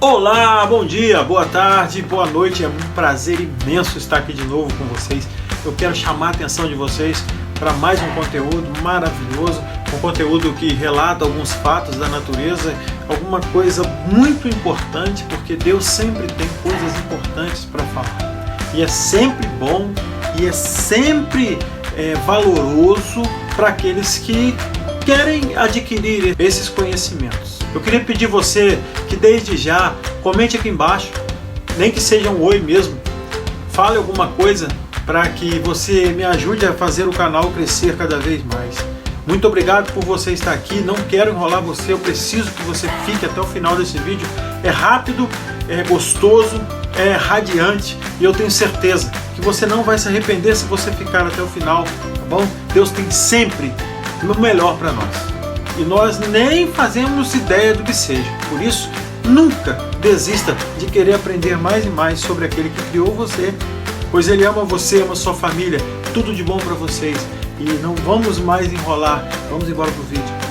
Olá, bom dia, boa tarde, boa noite, é um prazer imenso estar aqui de novo com vocês. Eu quero chamar a atenção de vocês para mais um conteúdo maravilhoso, um conteúdo que relata alguns fatos da natureza, alguma coisa muito importante, porque Deus sempre tem coisas importantes para falar. E é sempre bom e é sempre valoroso para aqueles que querem adquirir esses conhecimentos. Eu queria pedir você que desde já comente aqui embaixo, nem que seja um oi mesmo, fale alguma coisa para que você me ajude a fazer o canal crescer cada vez mais. Muito obrigado por você estar aqui, não quero enrolar você, eu preciso que você fique até o final desse vídeo. É rápido, é gostoso, é radiante e eu tenho certeza que você não vai se arrepender se você ficar até o final, tá bom? Deus tem sempre o melhor para nós. E nós nem fazemos ideia do que seja. Por isso, nunca desista de querer aprender mais e mais sobre aquele que criou você, pois Ele ama você, ama sua família, tudo de bom para vocês. E não vamos mais enrolar, vamos embora pro vídeo.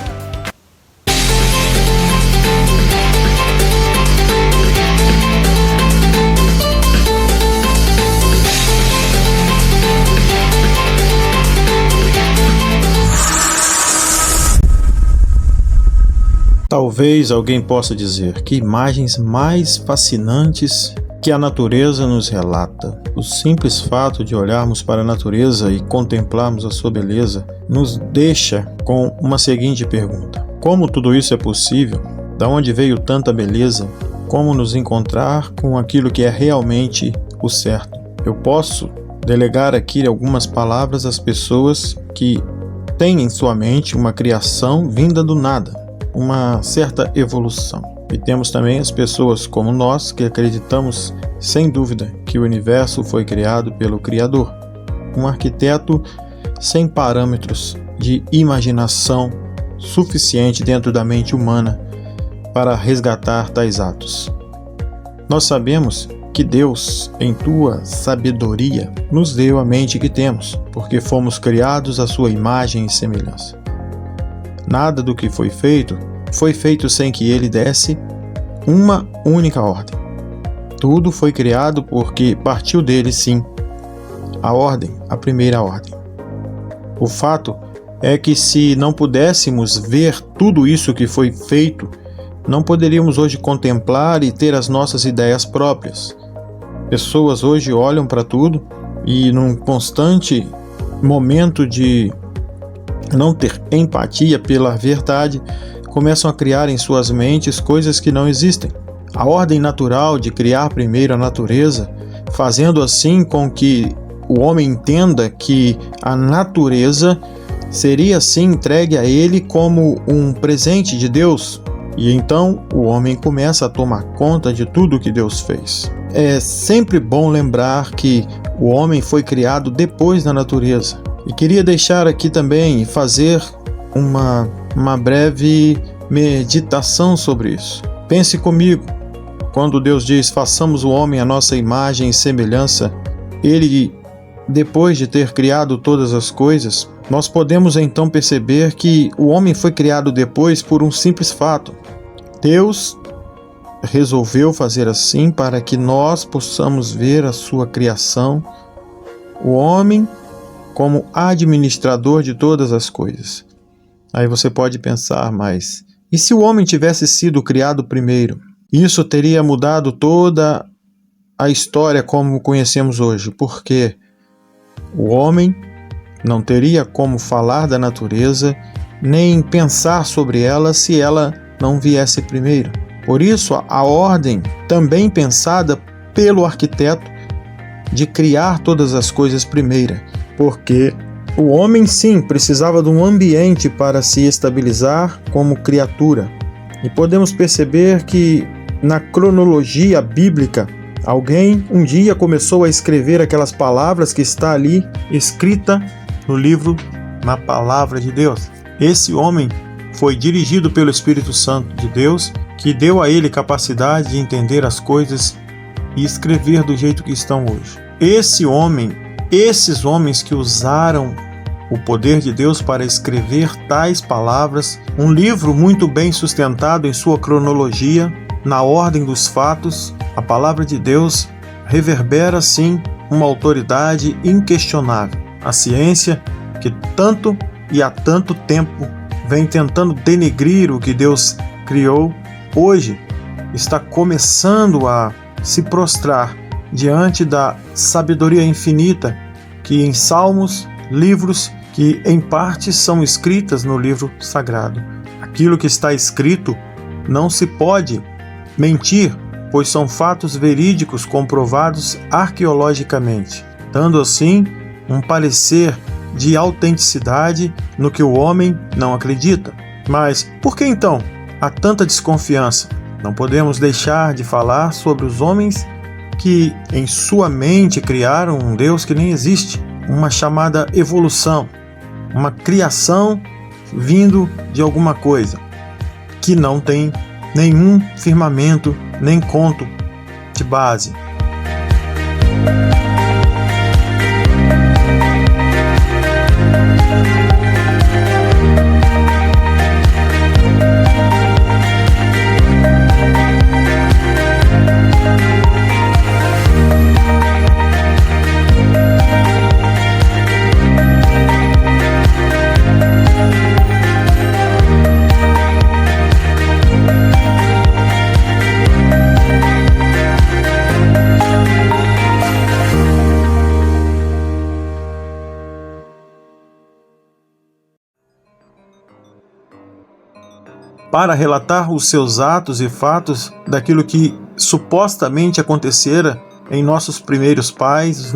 Talvez alguém possa dizer que imagens mais fascinantes que a natureza nos relata. O simples fato de olharmos para a natureza e contemplarmos a sua beleza nos deixa com uma seguinte pergunta: como tudo isso é possível? Da onde veio tanta beleza? Como nos encontrar com aquilo que é realmente o certo? Eu posso delegar aqui algumas palavras às pessoas que têm em sua mente uma criação vinda do nada, uma certa evolução. E temos também as pessoas como nós que acreditamos sem dúvida que o universo foi criado pelo Criador, um arquiteto sem parâmetros de imaginação suficiente dentro da mente humana para resgatar tais atos. Nós sabemos que Deus, em tua sabedoria, nos deu a mente que temos, porque fomos criados à sua imagem e semelhança. Nada do que foi feito sem que Ele desse uma única ordem. Tudo foi criado porque partiu dele, sim. A ordem, a primeira ordem. O fato é que se não pudéssemos ver tudo isso que foi feito, não poderíamos hoje contemplar e ter as nossas ideias próprias. Pessoas hoje olham para tudo e num constante momento de não ter empatia pela verdade, começam a criar em suas mentes coisas que não existem. A ordem natural de criar primeiro a natureza, fazendo assim com que o homem entenda que a natureza seria assim entregue a ele como um presente de Deus, e então o homem começa a tomar conta de tudo que Deus fez. É sempre bom lembrar que o homem foi criado depois da natureza. E queria deixar aqui também e fazer uma breve meditação sobre isso. Pense comigo, quando Deus diz, façamos o homem à nossa imagem e semelhança, Ele, depois de ter criado todas as coisas, nós podemos então perceber que o homem foi criado depois por um simples fato. Deus resolveu fazer assim para que nós possamos ver a sua criação, o homem como administrador de todas as coisas. Aí você pode pensar, mas e se o homem tivesse sido criado primeiro? Isso teria mudado toda a história como conhecemos hoje, porque o homem não teria como falar da natureza, nem pensar sobre ela se ela não viesse primeiro. Por isso, a ordem, também pensada pelo arquiteto, de criar todas as coisas primeiro, porque o homem sim precisava de um ambiente para se estabilizar como criatura. E podemos perceber que na cronologia bíblica, alguém um dia começou a escrever aquelas palavras que está ali escrita no livro, na palavra de Deus. Esse homem foi dirigido pelo Espírito Santo de Deus, que deu a ele capacidade de entender as coisas e escrever do jeito que estão hoje. Esses homens que usaram o poder de Deus para escrever tais palavras, um livro muito bem sustentado em sua cronologia, na ordem dos fatos, a palavra de Deus reverbera, sim, uma autoridade inquestionável. A ciência, que tanto e há tanto tempo vem tentando denegrir o que Deus criou, hoje está começando a se prostrar diante da sabedoria infinita que em salmos, livros que em parte são escritas no livro sagrado. Aquilo que está escrito não se pode mentir, pois são fatos verídicos comprovados arqueologicamente, dando assim um parecer de autenticidade no que o homem não acredita. Mas por que então há tanta desconfiança? Não podemos deixar de falar sobre os homens que em sua mente criaram um Deus que nem existe, uma chamada evolução, uma criação vindo de alguma coisa que não tem nenhum firmamento, nem conto de base. Para relatar os seus atos e fatos daquilo que supostamente acontecera em nossos primeiros pais,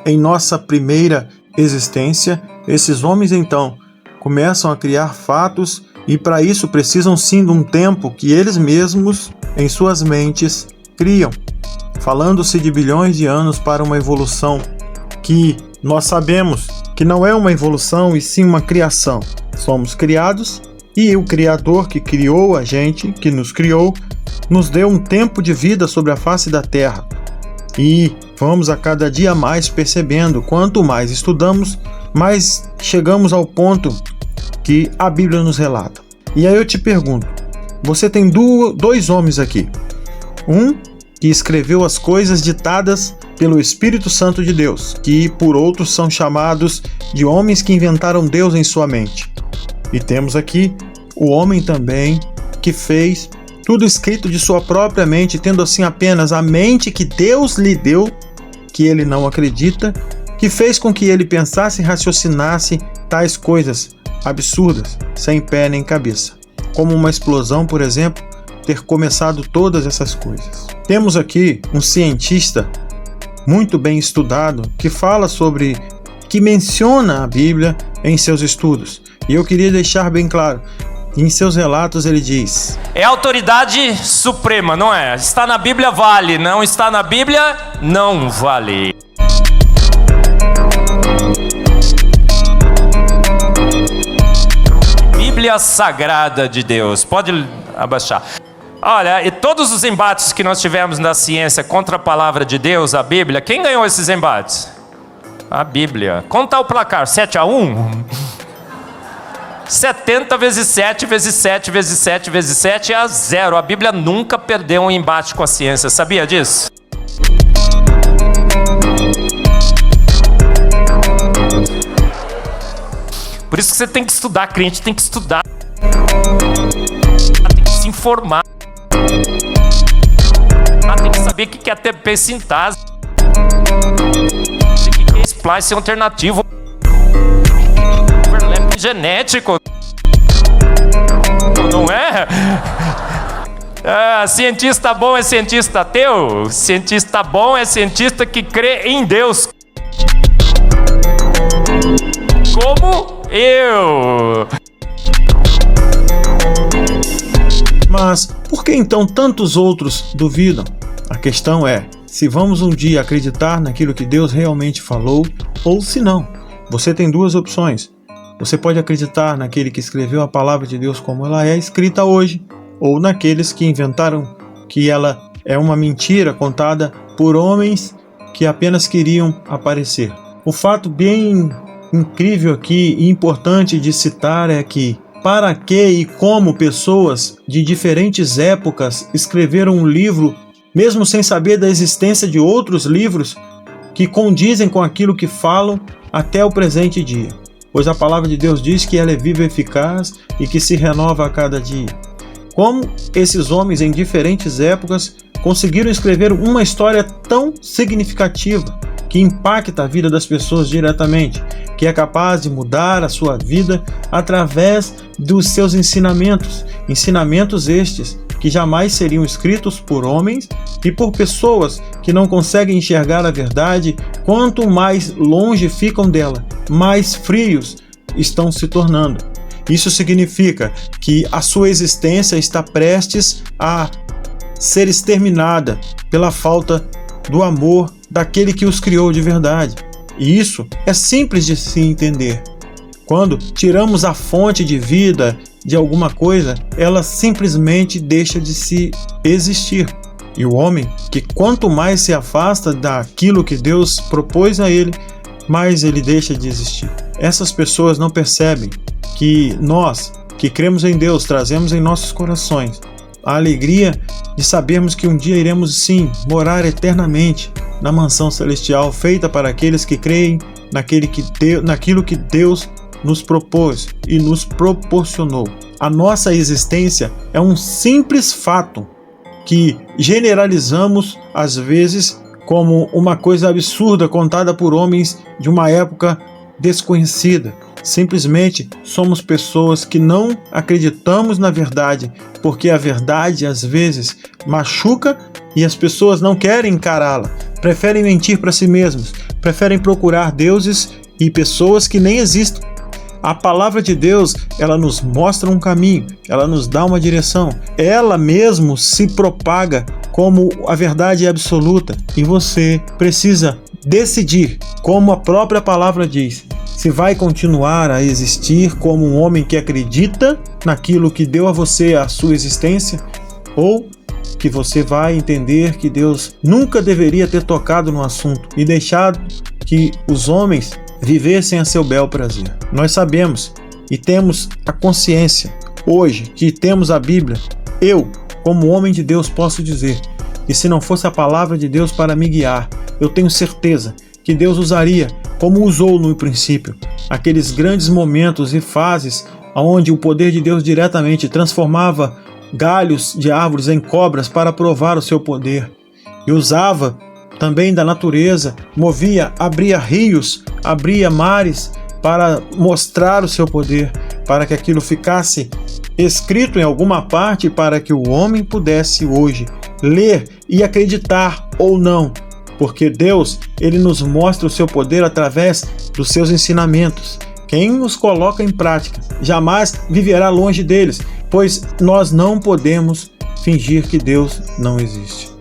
em nossa primeira existência, esses homens então começam a criar fatos e para isso precisam sim de um tempo que eles mesmos em suas mentes criam, falando-se de bilhões de anos para uma evolução que nós sabemos que não é uma evolução e sim uma criação. Somos criados e o Criador que criou a gente, que nos criou, nos deu um tempo de vida sobre a face da Terra. E vamos a cada dia mais percebendo, quanto mais estudamos, mais chegamos ao ponto que a Bíblia nos relata. E aí eu te pergunto, você tem dois homens aqui. Um que escreveu as coisas ditadas pelo Espírito Santo de Deus, que por outros são chamados de homens que inventaram Deus em sua mente. E temos aqui o homem também que fez tudo escrito de sua própria mente, tendo assim apenas a mente que Deus lhe deu, que ele não acredita, que fez com que ele pensasse e raciocinasse tais coisas absurdas, sem pé nem cabeça. Como uma explosão, por exemplo, ter começado todas essas coisas. Temos aqui um cientista muito bem estudado que fala sobre, que menciona a Bíblia em seus estudos. E eu queria deixar bem claro, em seus relatos ele diz: é autoridade suprema, não é? Está na Bíblia, vale. Não está na Bíblia, não vale. Bíblia Sagrada de Deus. Pode abaixar. Olha, e todos os embates que nós tivemos na ciência contra a palavra de Deus, a Bíblia, quem ganhou esses embates? A Bíblia. Conta o placar, 7-1. 70 vezes 7 vezes 7 vezes 7 vezes 7 é 0. A Bíblia nunca perdeu um embate com a ciência. Sabia disso? Por isso que você tem que estudar, crente tem que estudar. Tem que se informar. Tem que saber o que é ATP sintase. O que é splice alternativo. Overlap genético. Não é? Cientista bom é cientista ateu. Cientista bom é cientista que crê em Deus. Como eu. Mas por que então tantos outros duvidam? A questão é se vamos um dia acreditar naquilo que Deus realmente falou ou se não. Você tem duas opções. Você pode acreditar naquele que escreveu a palavra de Deus como ela é escrita hoje, ou naqueles que inventaram que ela é uma mentira contada por homens que apenas queriam aparecer. O fato bem incrível aqui e importante de citar é que, para que e como pessoas de diferentes épocas escreveram um livro, mesmo sem saber da existência de outros livros que condizem com aquilo que falam até o presente dia. Pois a palavra de Deus diz que ela é viva e eficaz e que se renova a cada dia. Como esses homens em diferentes épocas conseguiram escrever uma história tão significativa, que impacta a vida das pessoas diretamente, que é capaz de mudar a sua vida através dos seus ensinamentos. Ensinamentos estes que jamais seriam escritos por homens e por pessoas que não conseguem enxergar a verdade. Quanto mais longe ficam dela, mais frios estão se tornando. Isso significa que a sua existência está prestes a ser exterminada pela falta do amor daquele que os criou de verdade. E isso é simples de se entender. Quando tiramos a fonte de vida de alguma coisa, ela simplesmente deixa de se existir. E o homem, que quanto mais se afasta daquilo que Deus propôs a ele, mais ele deixa de existir. Essas pessoas não percebem que nós, que cremos em Deus, trazemos em nossos corações a alegria de sabermos que um dia iremos sim morar eternamente na mansão celestial feita para aqueles que creem naquilo que Deus nos propôs e nos proporcionou. A nossa existência é um simples fato que generalizamos às vezes como uma coisa absurda contada por homens de uma época desconhecida. Simplesmente somos pessoas que não acreditamos na verdade, porque a verdade às vezes machuca e as pessoas não querem encará-la, preferem mentir para si mesmos, preferem procurar deuses e pessoas que nem existem. A palavra de Deus, ela nos mostra um caminho, ela nos dá uma direção, ela mesmo se propaga como a verdade absoluta e você precisa decidir, como a própria palavra diz, se vai continuar a existir como um homem que acredita naquilo que deu a você a sua existência, ou que você vai entender que Deus nunca deveria ter tocado no assunto e deixado que os homens vivessem a seu bel prazer. Nós sabemos e temos a consciência hoje que temos a Bíblia. Eu, como homem de Deus, posso dizer que se não fosse a palavra de Deus para me guiar, eu tenho certeza que Deus usaria, como usou no princípio, aqueles grandes momentos e fases onde o poder de Deus diretamente transformava galhos de árvores em cobras para provar o seu poder, e usava também da natureza, abria rios, abria mares para mostrar o seu poder, para que aquilo ficasse escrito em alguma parte, para que o homem pudesse hoje ler e acreditar ou não, porque Deus, ele nos mostra o seu poder através dos seus ensinamentos. Quem os coloca em prática jamais viverá longe deles, pois nós não podemos fingir que Deus não existe.